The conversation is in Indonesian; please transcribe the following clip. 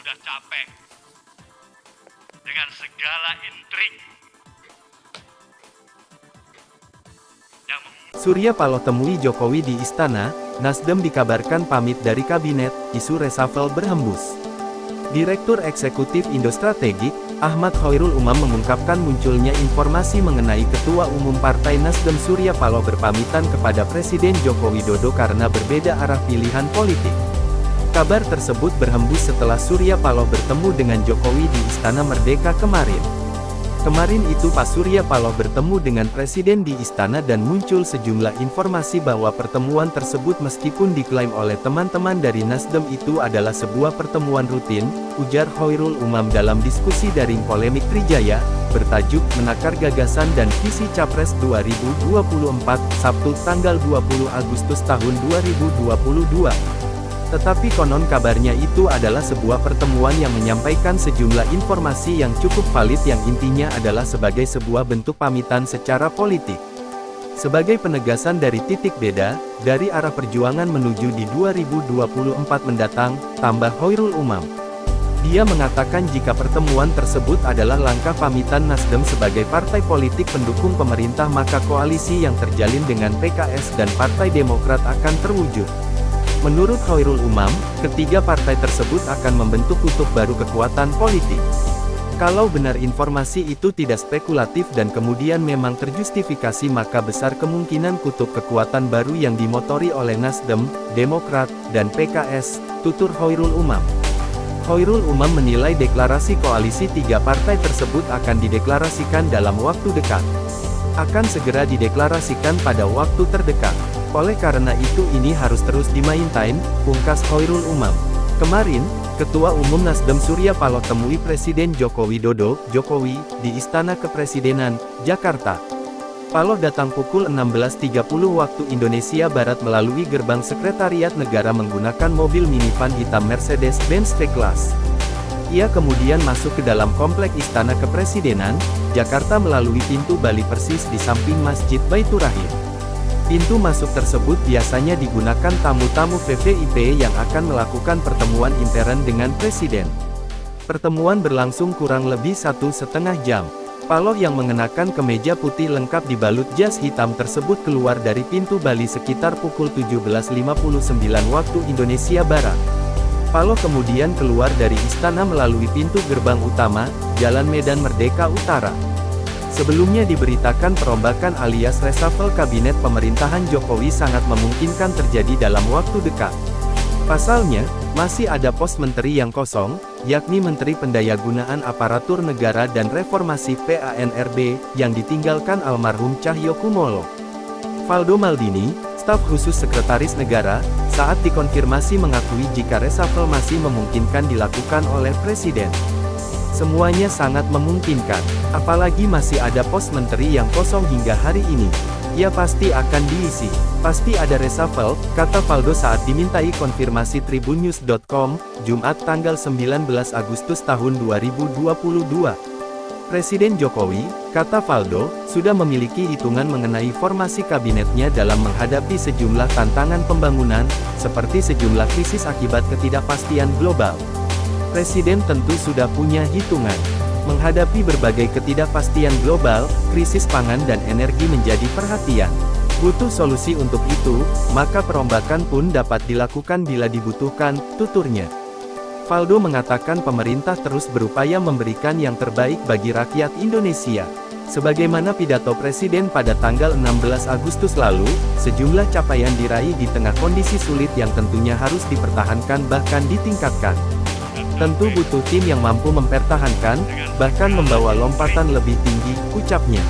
sudah capek dengan segala intrik yang Surya Paloh temui Jokowi di istana, Nasdem dikabarkan pamit dari kabinet, isu reshuffle berhembus. Direktur Eksekutif Indo Strategik, Ahmad Khoirul Umam mengungkapkan munculnya informasi mengenai Ketua Umum Partai Nasdem Surya Paloh berpamitan kepada Presiden Joko Widodo karena berbeda arah pilihan politik. Kabar tersebut berhembus setelah Surya Paloh bertemu dengan Jokowi di Istana Merdeka kemarin. Kemarin itu Pak Surya Paloh bertemu dengan Presiden di Istana dan muncul sejumlah informasi bahwa pertemuan tersebut meskipun diklaim oleh teman-teman dari Nasdem itu adalah sebuah pertemuan rutin, ujar Khoirul Umam dalam diskusi daring Polemik Trijaya, bertajuk Menakar Gagasan dan Visi Capres 2024, Sabtu tanggal 20 Agustus tahun 2022. Tetapi konon kabarnya itu adalah sebuah pertemuan yang menyampaikan sejumlah informasi yang cukup valid yang intinya adalah sebagai sebuah bentuk pamitan secara politik. Sebagai penegasan dari titik beda, dari arah perjuangan menuju di 2024 mendatang, tambah Khoirul Umam. Dia mengatakan jika pertemuan tersebut adalah langkah pamitan Nasdem sebagai partai politik pendukung pemerintah maka koalisi yang terjalin dengan PKS dan Partai Demokrat akan terwujud. Menurut Khoirul Umam, ketiga partai tersebut akan membentuk kutub baru kekuatan politik. Kalau benar informasi itu tidak spekulatif dan kemudian memang terjustifikasi maka besar kemungkinan kutub kekuatan baru yang dimotori oleh Nasdem, Demokrat, dan PKS, tutur Khoirul Umam. Khoirul Umam menilai deklarasi koalisi tiga partai tersebut akan dideklarasikan dalam waktu dekat. Akan segera dideklarasikan pada waktu terdekat. Oleh karena itu ini harus terus dimaintain, pungkas Khoirul Umam. Kemarin, Ketua Umum Nasdem Surya Paloh temui Presiden Joko Widodo, Jokowi, di Istana Kepresidenan, Jakarta. Paloh datang pukul 16.30 waktu Indonesia Barat melalui gerbang Sekretariat Negara menggunakan mobil minivan hitam Mercedes-Benz V-Class. Ia kemudian masuk ke dalam komplek Istana Kepresidenan, Jakarta melalui pintu Bali persis di samping Masjid Baitur Rahim. Pintu masuk tersebut biasanya digunakan tamu-tamu VVIP yang akan melakukan pertemuan intern dengan Presiden. Pertemuan berlangsung kurang lebih 1,5 jam. Paloh yang mengenakan kemeja putih lengkap dibalut jas hitam tersebut keluar dari pintu Bali sekitar pukul 17.59 waktu Indonesia Barat. Paloh kemudian keluar dari istana melalui pintu gerbang utama, Jalan Medan Merdeka Utara. Sebelumnya diberitakan perombakan alias reshuffle kabinet pemerintahan Jokowi sangat memungkinkan terjadi dalam waktu dekat. Pasalnya, masih ada pos menteri yang kosong, yakni Menteri Pendayagunaan Aparatur Negara dan Reformasi PANRB, yang ditinggalkan almarhum Cahyokumolo. Valdo Maldini, staf khusus Sekretaris Negara, saat dikonfirmasi mengakui jika reshuffle masih memungkinkan dilakukan oleh Presiden. Semuanya sangat memungkinkan, apalagi masih ada pos menteri yang kosong hingga hari ini. Ya pasti akan diisi, pasti ada reshuffle, kata Valdo saat dimintai konfirmasi tribunnews.com, Jumat tanggal 19 Agustus tahun 2022. Presiden Jokowi, kata Valdo, sudah memiliki hitungan mengenai formasi kabinetnya dalam menghadapi sejumlah tantangan pembangunan, seperti sejumlah krisis akibat ketidakpastian global. Presiden tentu sudah punya hitungan. Menghadapi berbagai ketidakpastian global, krisis pangan dan energi menjadi perhatian. Butuh solusi untuk itu, maka perombakan pun dapat dilakukan bila dibutuhkan, tuturnya. Valdo mengatakan pemerintah terus berupaya memberikan yang terbaik bagi rakyat Indonesia. Sebagaimana pidato Presiden pada tanggal 16 Agustus lalu, sejumlah capaian diraih di tengah kondisi sulit yang tentunya harus dipertahankan bahkan ditingkatkan. Tentu butuh tim yang mampu mempertahankan, bahkan membawa lompatan lebih tinggi, ucapnya.